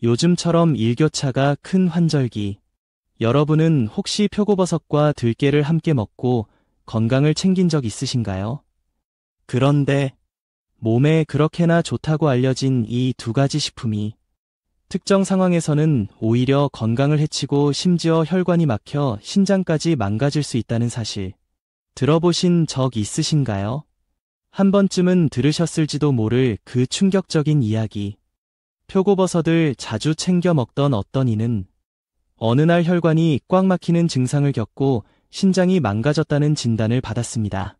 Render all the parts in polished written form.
요즘처럼 일교차가 큰 환절기, 여러분은 혹시 표고버섯과 들깨를 함께 먹고 건강을 챙긴 적 있으신가요? 그런데 몸에 그렇게나 좋다고 알려진 이 두 가지 식품이 특정 상황에서는 오히려 건강을 해치고 심지어 혈관이 막혀 신장까지 망가질 수 있다는 사실 들어보신 적 있으신가요? 한 번쯤은 들으셨을지도 모를 그 충격적인 이야기. 표고버섯을 자주 챙겨 먹던 어떤 이는 어느 날 혈관이 꽉 막히는 증상을 겪고 신장이 망가졌다는 진단을 받았습니다.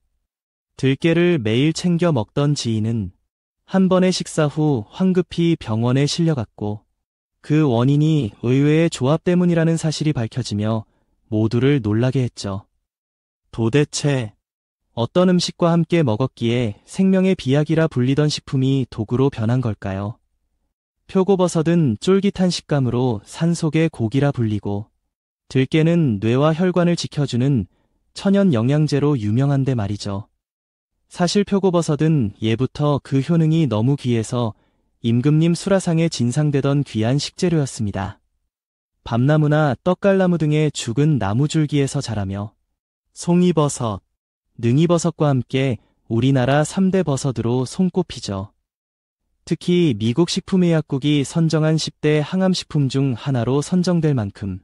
들깨를 매일 챙겨 먹던 지인은 한 번의 식사 후 황급히 병원에 실려갔고 그 원인이 의외의 조합 때문이라는 사실이 밝혀지며 모두를 놀라게 했죠. 도대체 어떤 음식과 함께 먹었기에 생명의 비약이라 불리던 식품이 도구로 변한 걸까요? 표고버섯은 쫄깃한 식감으로 산속의 고기라 불리고 들깨는 뇌와 혈관을 지켜주는 천연 영양제로 유명한데 말이죠. 사실 표고버섯은 예부터 그 효능이 너무 귀해서 임금님 수라상에 진상되던 귀한 식재료였습니다. 밤나무나 떡갈나무 등의 죽은 나무줄기에서 자라며 송이버섯, 능이버섯과 함께 우리나라 3대 버섯으로 손꼽히죠. 특히 미국 식품의약국이 선정한 10대 항암식품 중 하나로 선정될 만큼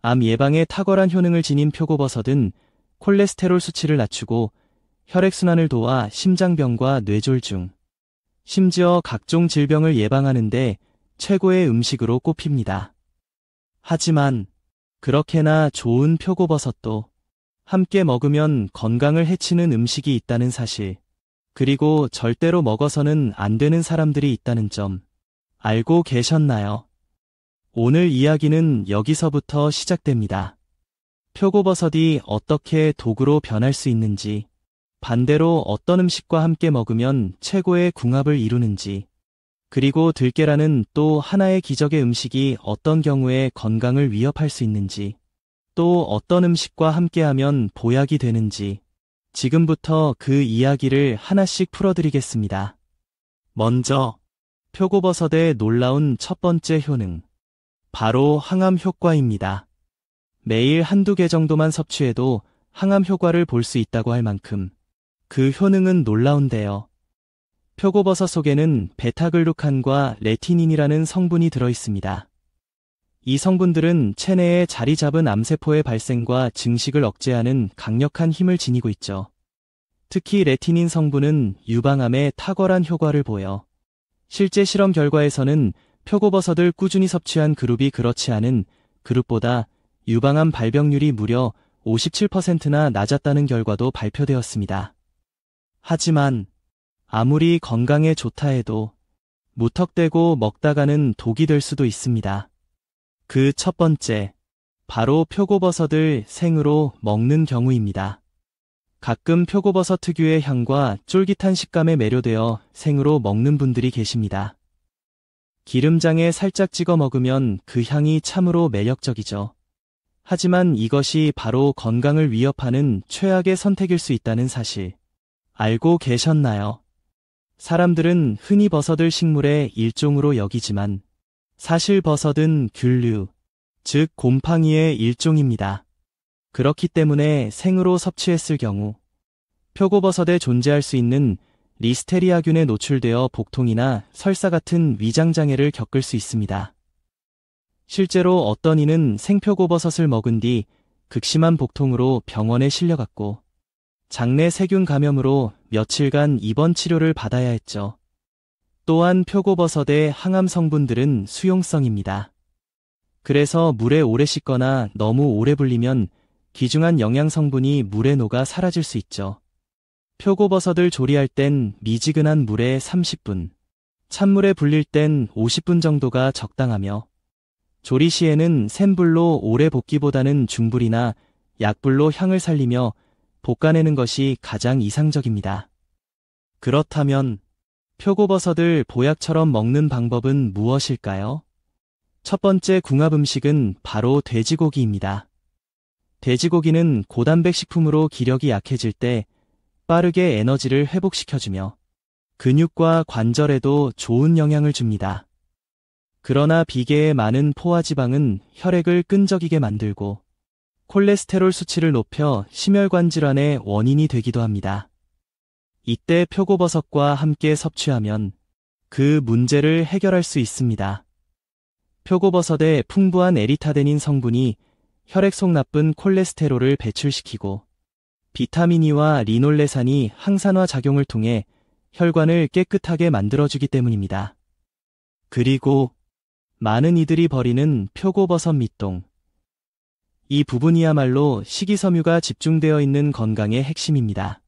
암 예방에 탁월한 효능을 지닌 표고버섯은 콜레스테롤 수치를 낮추고 혈액순환을 도와 심장병과 뇌졸중, 심지어 각종 질병을 예방하는 데 최고의 음식으로 꼽힙니다. 하지만 그렇게나 좋은 표고버섯도 함께 먹으면 건강을 해치는 음식이 있다는 사실, 그리고 절대로 먹어서는 안 되는 사람들이 있다는 점 알고 계셨나요? 오늘 이야기는 여기서부터 시작됩니다. 표고버섯이 어떻게 도구로 변할 수 있는지, 반대로 어떤 음식과 함께 먹으면 최고의 궁합을 이루는지, 그리고 들깨라는 또 하나의 기적의 음식이 어떤 경우에 건강을 위협할 수 있는지, 또 어떤 음식과 함께하면 보약이 되는지, 지금부터 그 이야기를 하나씩 풀어드리겠습니다. 먼저, 표고버섯의 놀라운 첫 번째 효능, 바로 항암 효과입니다. 매일 한두 개 정도만 섭취해도 항암 효과를 볼 수 있다고 할 만큼 그 효능은 놀라운데요. 표고버섯 속에는 베타글루칸과 레티닌이라는 성분이 들어있습니다. 이 성분들은 체내에 자리 잡은 암세포의 발생과 증식을 억제하는 강력한 힘을 지니고 있죠. 특히 레티닌 성분은 유방암에 탁월한 효과를 보여 실제 실험 결과에서는 표고버섯을 꾸준히 섭취한 그룹이 그렇지 않은 그룹보다 유방암 발병률이 무려 57%나 낮았다는 결과도 발표되었습니다. 하지만 아무리 건강에 좋다 해도 무턱대고 먹다가는 독이 될 수도 있습니다. 그 첫 번째, 바로 표고버섯을 생으로 먹는 경우입니다. 가끔 표고버섯 특유의 향과 쫄깃한 식감에 매료되어 생으로 먹는 분들이 계십니다. 기름장에 살짝 찍어 먹으면 그 향이 참으로 매력적이죠. 하지만 이것이 바로 건강을 위협하는 최악의 선택일 수 있다는 사실 알고 계셨나요? 사람들은 흔히 버섯을 식물의 일종으로 여기지만 사실 버섯은 균류, 즉 곰팡이의 일종입니다. 그렇기 때문에 생으로 섭취했을 경우 표고버섯에 존재할 수 있는 리스테리아균에 노출되어 복통이나 설사 같은 위장장애를 겪을 수 있습니다. 실제로 어떤 이는 생표고버섯을 먹은 뒤 극심한 복통으로 병원에 실려갔고 장내 세균 감염으로 며칠간 입원 치료를 받아야 했죠. 또한 표고버섯의 항암 성분들은 수용성입니다. 그래서 물에 오래 씻거나 너무 오래 불리면 귀중한 영양 성분이 물에 녹아 사라질 수 있죠. 표고버섯을 조리할 땐 미지근한 물에 30분, 찬물에 불릴 땐 50분 정도가 적당하며 조리 시에는 센 불로 오래 볶기보다는 중불이나 약불로 향을 살리며 볶아내는 것이 가장 이상적입니다. 그렇다면 표고버섯을 보약처럼 먹는 방법은 무엇일까요? 첫 번째 궁합 음식은 바로 돼지고기입니다. 돼지고기는 고단백 식품으로 기력이 약해질 때 빠르게 에너지를 회복시켜주며 근육과 관절에도 좋은 영향을 줍니다. 그러나 비계의 많은 포화지방은 혈액을 끈적이게 만들고 콜레스테롤 수치를 높여 심혈관 질환의 원인이 되기도 합니다. 이때 표고버섯과 함께 섭취하면 그 문제를 해결할 수 있습니다. 표고버섯의 풍부한 에리타데닌 성분이 혈액 속 나쁜 콜레스테롤을 배출시키고 비타민 E와 리놀레산이 항산화 작용을 통해 혈관을 깨끗하게 만들어주기 때문입니다. 그리고 많은 이들이 버리는 표고버섯 밑동. 이 부분이야말로 식이섬유가 집중되어 있는 건강의 핵심입니다.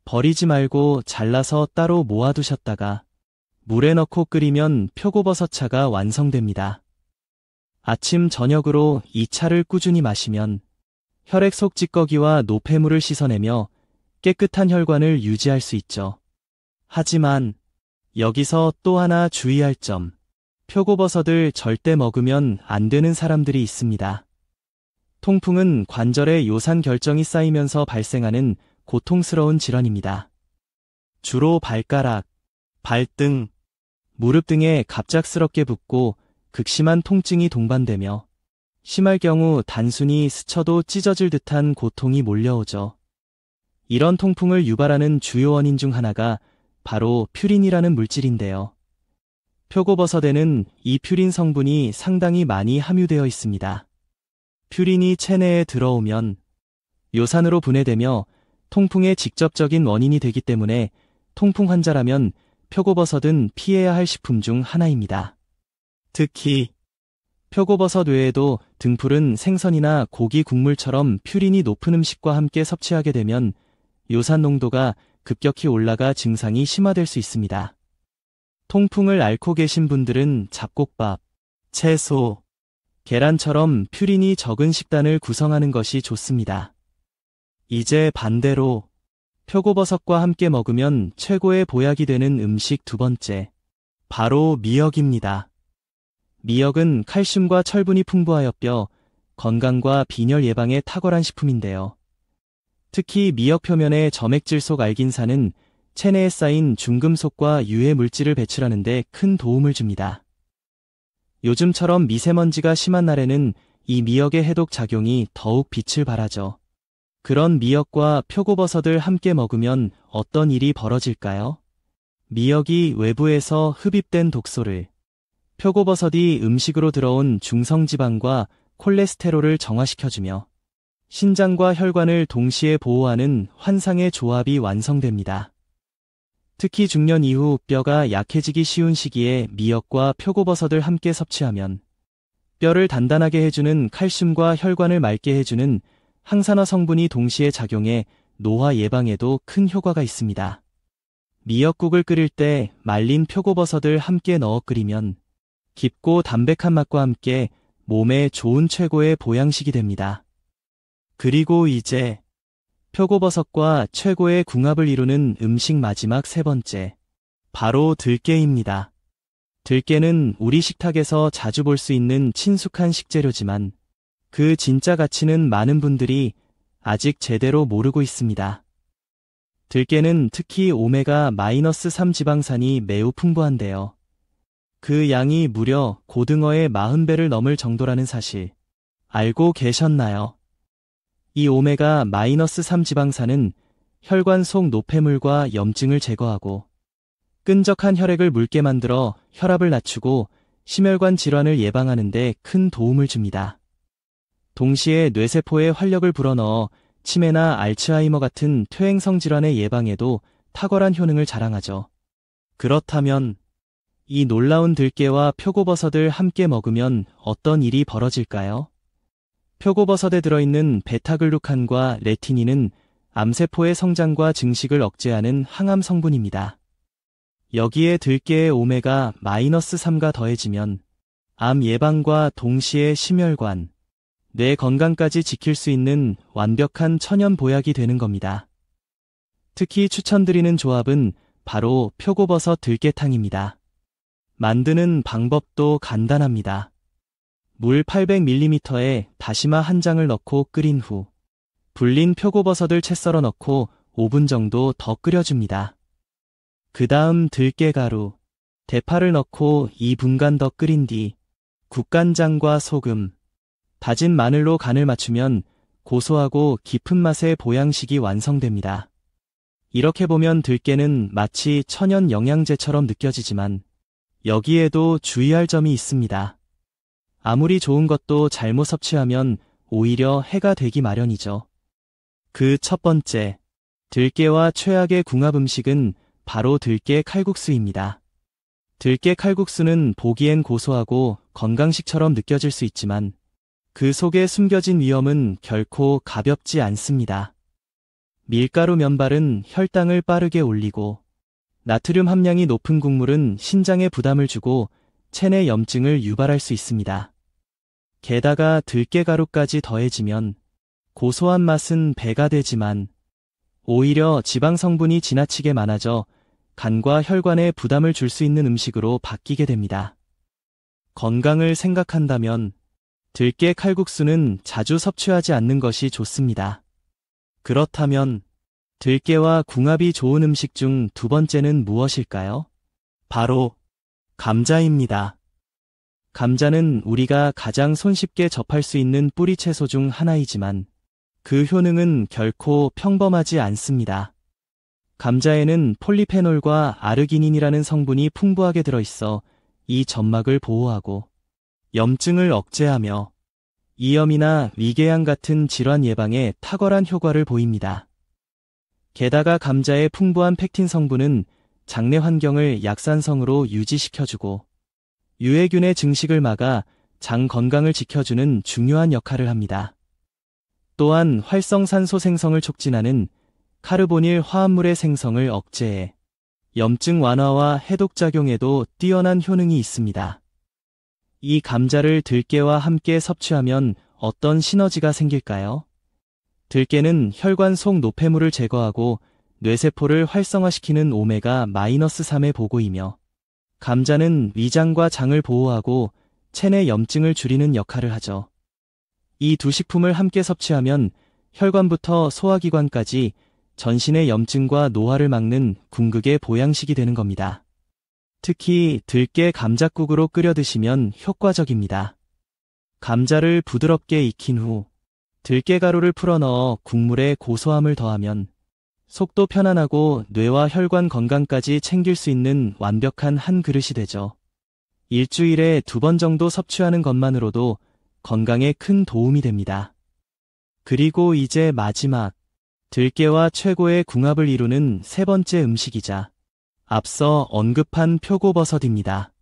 버리지 말고 잘라서 따로 모아두셨다가 물에 넣고 끓이면 표고버섯차가 완성됩니다. 아침 저녁으로 이 차를 꾸준히 마시면 혈액 속 찌꺼기와 노폐물을 씻어내며 깨끗한 혈관을 유지할 수 있죠. 하지만 여기서 또 하나 주의할 점. 표고버섯을 절대 먹으면 안 되는 사람들이 있습니다. 통풍은 관절의 요산 결정이 쌓이면서 발생하는 고통스러운 질환입니다. 주로 발가락, 발등, 무릎 등에 갑작스럽게 붓고 극심한 통증이 동반되며 심할 경우 단순히 스쳐도 찢어질 듯한 고통이 몰려오죠. 이런 통풍을 유발하는 주요 원인 중 하나가 바로 퓨린이라는 물질인데요. 표고버섯에는 이 퓨린 성분이 상당히 많이 함유되어 있습니다. 퓨린이 체내에 들어오면 요산으로 분해되며 통풍의 직접적인 원인이 되기 때문에 통풍 환자라면 표고버섯은 피해야 할 식품 중 하나입니다. 특히 표고버섯 외에도 등푸른 생선이나 고기 국물처럼 퓨린이 높은 음식과 함께 섭취하게 되면 요산 농도가 급격히 올라가 증상이 심화될 수 있습니다. 통풍을 앓고 계신 분들은 잡곡밥, 채소, 계란처럼 퓨린이 적은 식단을 구성하는 것이 좋습니다. 이제 반대로 표고버섯과 함께 먹으면 최고의 보약이 되는 음식 두 번째, 바로 미역입니다. 미역은 칼슘과 철분이 풍부하여 뼈, 건강과 빈혈 예방에 탁월한 식품인데요. 특히 미역 표면의 점액질 속 알긴산은 체내에 쌓인 중금속과 유해 물질을 배출하는 데 큰 도움을 줍니다. 요즘처럼 미세먼지가 심한 날에는 이 미역의 해독 작용이 더욱 빛을 발하죠. 그런 미역과 표고버섯을 함께 먹으면 어떤 일이 벌어질까요? 미역이 외부에서 흡입된 독소를, 표고버섯이 음식으로 들어온 중성지방과 콜레스테롤을 정화시켜주며 신장과 혈관을 동시에 보호하는 환상의 조합이 완성됩니다. 특히 중년 이후 뼈가 약해지기 쉬운 시기에 미역과 표고버섯을 함께 섭취하면 뼈를 단단하게 해주는 칼슘과 혈관을 맑게 해주는 항산화 성분이 동시에 작용해 노화 예방에도 큰 효과가 있습니다. 미역국을 끓일 때 말린 표고버섯을 함께 넣어 끓이면 깊고 담백한 맛과 함께 몸에 좋은 최고의 보양식이 됩니다. 그리고 이제 표고버섯과 최고의 궁합을 이루는 음식 마지막 세 번째, 바로 들깨입니다. 들깨는 우리 식탁에서 자주 볼 수 있는 친숙한 식재료지만 그 진짜 가치는 많은 분들이 아직 제대로 모르고 있습니다. 들깨는 특히 오메가-3 지방산이 매우 풍부한데요. 그 양이 무려 고등어의 40배를 넘을 정도라는 사실 알고 계셨나요? 이 오메가-3 지방산은 혈관 속 노폐물과 염증을 제거하고 끈적한 혈액을 묽게 만들어 혈압을 낮추고 심혈관 질환을 예방하는 데 큰 도움을 줍니다. 동시에 뇌세포에 활력을 불어넣어 치매나 알츠하이머 같은 퇴행성 질환의 예방에도 탁월한 효능을 자랑하죠. 그렇다면 이 놀라운 들깨와 표고버섯을 함께 먹으면 어떤 일이 벌어질까요? 표고버섯에 들어있는 베타글루칸과 레티닌은 암세포의 성장과 증식을 억제하는 항암 성분입니다. 여기에 들깨의 오메가-3가 더해지면 암 예방과 동시에 심혈관, 뇌 건강까지 지킬 수 있는 완벽한 천연 보약이 되는 겁니다. 특히 추천드리는 조합은 바로 표고버섯 들깨탕입니다. 만드는 방법도 간단합니다. 물 800ml에 다시마 한 장을 넣고 끓인 후 불린 표고버섯을 채 썰어 넣고 5분 정도 더 끓여줍니다. 그 다음 들깨가루, 대파를 넣고 2분간 더 끓인 뒤 국간장과 소금, 다진 마늘로 간을 맞추면 고소하고 깊은 맛의 보양식이 완성됩니다. 이렇게 보면 들깨는 마치 천연 영양제처럼 느껴지지만 여기에도 주의할 점이 있습니다. 아무리 좋은 것도 잘못 섭취하면 오히려 해가 되기 마련이죠. 그 첫 번째, 들깨와 최악의 궁합 음식은 바로 들깨 칼국수입니다. 들깨 칼국수는 보기엔 고소하고 건강식처럼 느껴질 수 있지만 그 속에 숨겨진 위험은 결코 가볍지 않습니다. 밀가루 면발은 혈당을 빠르게 올리고 나트륨 함량이 높은 국물은 신장에 부담을 주고 체내 염증을 유발할 수 있습니다. 게다가 들깨가루까지 더해지면 고소한 맛은 배가 되지만 오히려 지방 성분이 지나치게 많아져 간과 혈관에 부담을 줄 수 있는 음식으로 바뀌게 됩니다. 건강을 생각한다면 들깨 칼국수는 자주 섭취하지 않는 것이 좋습니다. 그렇다면 들깨와 궁합이 좋은 음식 중 두 번째는 무엇일까요? 바로 감자입니다. 감자는 우리가 가장 손쉽게 접할 수 있는 뿌리 채소 중 하나이지만 그 효능은 결코 평범하지 않습니다. 감자에는 폴리페놀과 아르기닌이라는 성분이 풍부하게 들어있어 이 점막을 보호하고 염증을 억제하며 이염이나 위궤양 같은 질환 예방에 탁월한 효과를 보입니다. 게다가 감자의 풍부한 펙틴 성분은 장내 환경을 약산성으로 유지시켜주고 유해균의 증식을 막아 장 건강을 지켜주는 중요한 역할을 합니다. 또한 활성산소 생성을 촉진하는 카르보닐 화합물의 생성을 억제해 염증 완화와 해독작용에도 뛰어난 효능이 있습니다. 이 감자를 들깨와 함께 섭취하면 어떤 시너지가 생길까요? 들깨는 혈관 속 노폐물을 제거하고 뇌세포를 활성화시키는 오메가-3의 보고이며 감자는 위장과 장을 보호하고 체내 염증을 줄이는 역할을 하죠. 이 두 식품을 함께 섭취하면 혈관부터 소화기관까지 전신의 염증과 노화를 막는 궁극의 보양식이 되는 겁니다. 특히 들깨 감자국으로 끓여 드시면 효과적입니다. 감자를 부드럽게 익힌 후 들깨가루를 풀어넣어 국물에 고소함을 더하면 속도 편안하고 뇌와 혈관 건강까지 챙길 수 있는 완벽한 한 그릇이 되죠. 일주일에 2번 정도 섭취하는 것만으로도 건강에 큰 도움이 됩니다. 그리고 이제 마지막, 들깨와 최고의 궁합을 이루는 세 번째 음식이자 앞서 언급한 표고버섯입니다.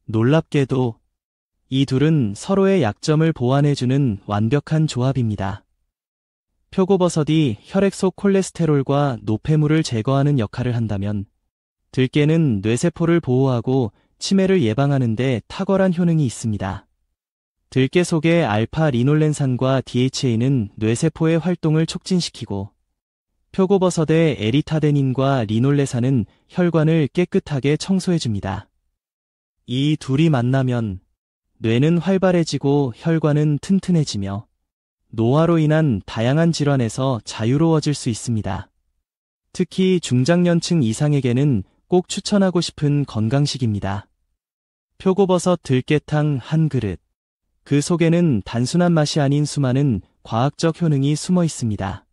놀랍게도 이 둘은 서로의 약점을 보완해주는 완벽한 조합입니다. 표고버섯이 혈액 속 콜레스테롤과 노폐물을 제거하는 역할을 한다면 들깨는 뇌세포를 보호하고 치매를 예방하는 데 탁월한 효능이 있습니다. 들깨 속의 알파 리놀렌산과 DHA는 뇌세포의 활동을 촉진시키고 표고버섯의 에리타데닌과 리놀레산은 혈관을 깨끗하게 청소해줍니다. 이 둘이 만나면 뇌는 활발해지고 혈관은 튼튼해지며 노화로 인한 다양한 질환에서 자유로워질 수 있습니다. 특히 중장년층 이상에게는 꼭 추천하고 싶은 건강식입니다. 표고버섯 들깨탕 한 그릇. 그 속에는 단순한 맛이 아닌 수많은 과학적 효능이 숨어 있습니다.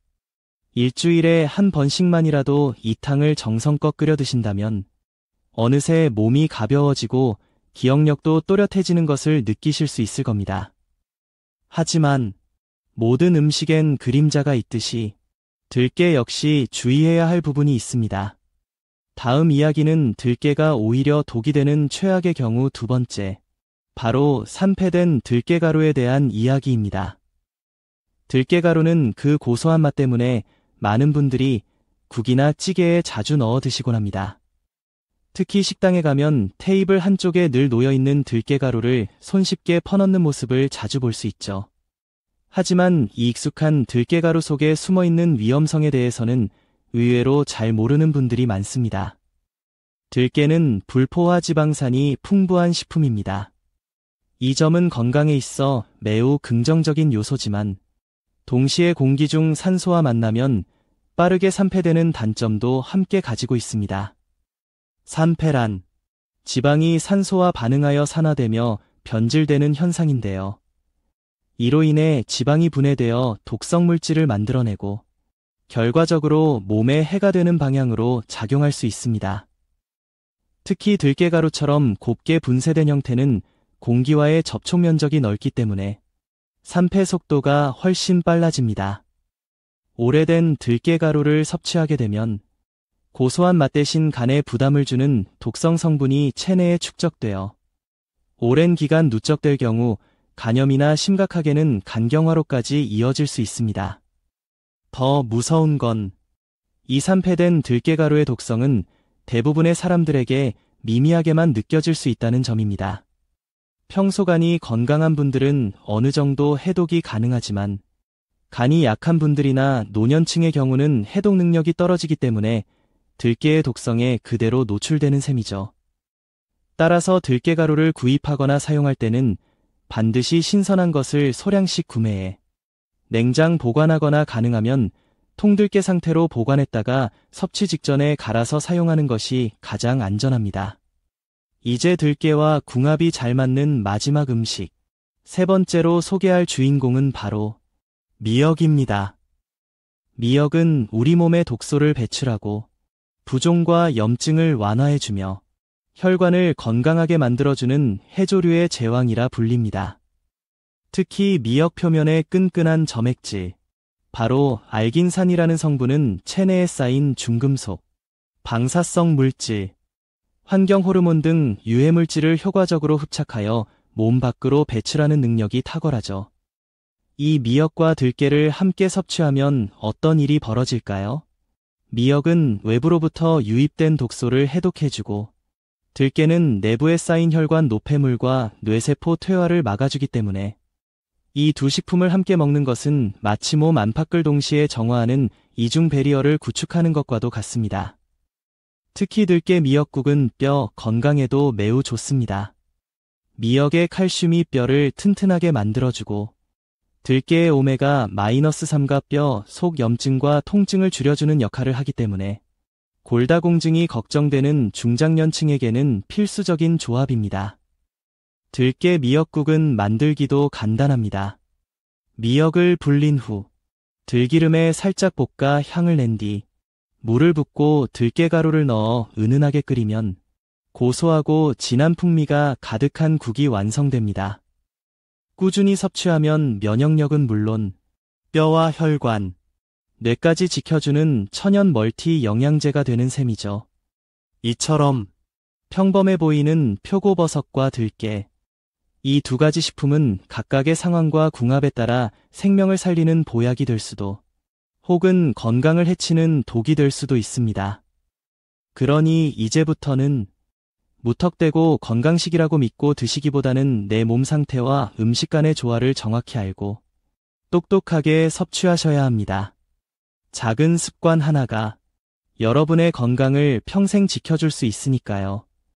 일주일에 한 번씩만이라도 이 탕을 정성껏 끓여 드신다면 어느새 몸이 가벼워지고 기억력도 또렷해지는 것을 느끼실 수 있을 겁니다. 하지만 모든 음식엔 그림자가 있듯이 들깨 역시 주의해야 할 부분이 있습니다. 다음 이야기는 들깨가 오히려 독이 되는 최악의 경우 두 번째, 바로 산패된 들깨가루에 대한 이야기입니다. 들깨가루는 그 고소한 맛 때문에 많은 분들이 국이나 찌개에 자주 넣어 드시곤 합니다. 특히 식당에 가면 테이블 한쪽에 늘 놓여있는 들깨가루를 손쉽게 퍼넣는 모습을 자주 볼 수 있죠. 하지만 이 익숙한 들깨가루 속에 숨어있는 위험성에 대해서는 의외로 잘 모르는 분들이 많습니다. 들깨는 불포화 지방산이 풍부한 식품입니다. 이 점은 건강에 있어 매우 긍정적인 요소지만 동시에 공기 중 산소와 만나면 빠르게 산패되는 단점도 함께 가지고 있습니다. 산패란 지방이 산소와 반응하여 산화되며 변질되는 현상인데요. 이로 인해 지방이 분해되어 독성 물질을 만들어내고 결과적으로 몸에 해가 되는 방향으로 작용할 수 있습니다. 특히 들깨가루처럼 곱게 분쇄된 형태는 공기와의 접촉 면적이 넓기 때문에 산패 속도가 훨씬 빨라집니다. 오래된 들깨가루를 섭취하게 되면 고소한 맛 대신 간에 부담을 주는 독성 성분이 체내에 축적되어 오랜 기간 누적될 경우 간염이나 심각하게는 간경화로까지 이어질 수 있습니다. 더 무서운 건 이 산패된 들깨가루의 독성은 대부분의 사람들에게 미미하게만 느껴질 수 있다는 점입니다. 평소 간이 건강한 분들은 어느 정도 해독이 가능하지만 간이 약한 분들이나 노년층의 경우는 해독 능력이 떨어지기 때문에 들깨의 독성에 그대로 노출되는 셈이죠. 따라서 들깨가루를 구입하거나 사용할 때는 반드시 신선한 것을 소량씩 구매해 냉장 보관하거나 가능하면 통들깨 상태로 보관했다가 섭취 직전에 갈아서 사용하는 것이 가장 안전합니다. 이제 들깨와 궁합이 잘 맞는 마지막 음식. 세 번째로 소개할 주인공은 바로 미역입니다. 미역은 우리 몸에 독소를 배출하고 부종과 염증을 완화해주며 혈관을 건강하게 만들어주는 해조류의 제왕이라 불립니다. 특히 미역 표면의 끈끈한 점액질, 바로 알긴산이라는 성분은 체내에 쌓인 중금속, 방사성 물질, 환경 호르몬 등 유해 물질을 효과적으로 흡착하여 몸 밖으로 배출하는 능력이 탁월하죠. 이 미역과 들깨를 함께 섭취하면 어떤 일이 벌어질까요? 미역은 외부로부터 유입된 독소를 해독해주고 들깨는 내부에 쌓인 혈관 노폐물과 뇌세포 퇴화를 막아주기 때문에 이 두 식품을 함께 먹는 것은 마치 몸 안팎을 동시에 정화하는 이중 배리어를 구축하는 것과도 같습니다. 특히 들깨 미역국은 뼈 건강에도 매우 좋습니다. 미역의 칼슘이 뼈를 튼튼하게 만들어주고 들깨의 오메가-3가 뼈 속 염증과 통증을 줄여주는 역할을 하기 때문에 골다공증이 걱정되는 중장년층에게는 필수적인 조합입니다. 들깨 미역국은 만들기도 간단합니다. 미역을 불린 후 들기름에 살짝 볶아 향을 낸 뒤 물을 붓고 들깨가루를 넣어 은은하게 끓이면 고소하고 진한 풍미가 가득한 국이 완성됩니다. 꾸준히 섭취하면 면역력은 물론 뼈와 혈관, 뇌까지 지켜주는 천연 멀티 영양제가 되는 셈이죠. 이처럼 평범해 보이는 표고버섯과 들깨, 이 두 가지 식품은 각각의 상황과 궁합에 따라 생명을 살리는 보약이 될 수도 혹은 건강을 해치는 독이 될 수도 있습니다. 그러니 이제부터는 무턱대고 건강식이라고 믿고 드시기보다는 내 몸 상태와 음식 간의 조화를 정확히 알고 똑똑하게 섭취하셔야 합니다. 작은 습관 하나가 여러분의 건강을 평생 지켜줄 수 있으니까요.